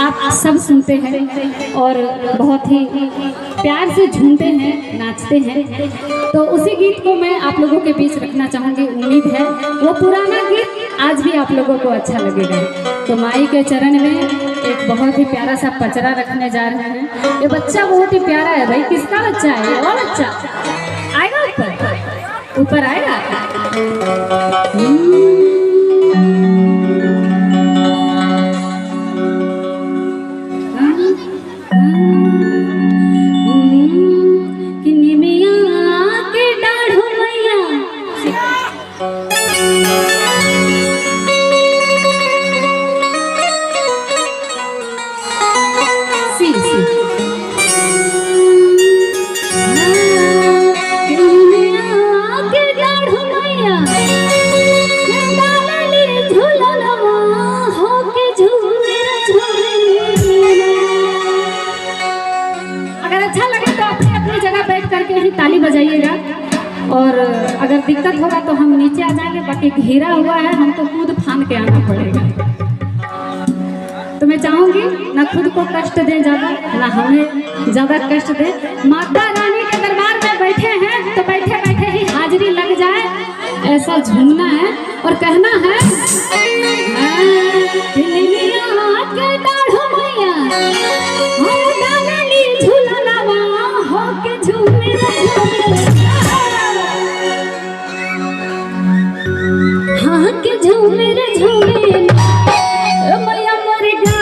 आप सब सुनते हैं और बहुत ही प्यार से झूमते हैं, नाचते हैं। तो उसी गीत को मैं आप लोगों के बीच रखना चाहूँगी। उम्मीद है वो पुराना गीत आज भी आप लोगों को अच्छा लगेगा। तो माई के चरण में एक बहुत ही प्यारा सा पचरा रखने जा रहे हैं। ये बच्चा बहुत ही प्यारा है भाई। किसका बच्चा है? ये और बच्चा आएगा ऊपर, ऊपर आएगा। ताली बजाइएगा और अगर दिक्कत होगा तो हम नीचे आ जाएंगे। बाकी घेरा हुआ है, हमको कूद फान के आना पड़ेगा। तो मैं चाहूंगी ना खुद को कष्ट दें ज़्यादा, ना हमें ज़्यादा कष्ट दें। माता रानी के दरबार में बैठे हैं तो बैठे बैठे ही हाजिरी लग जाए, ऐसा झूमना है और कहना है हाँ के झूमे रे झूमे मैया मर गया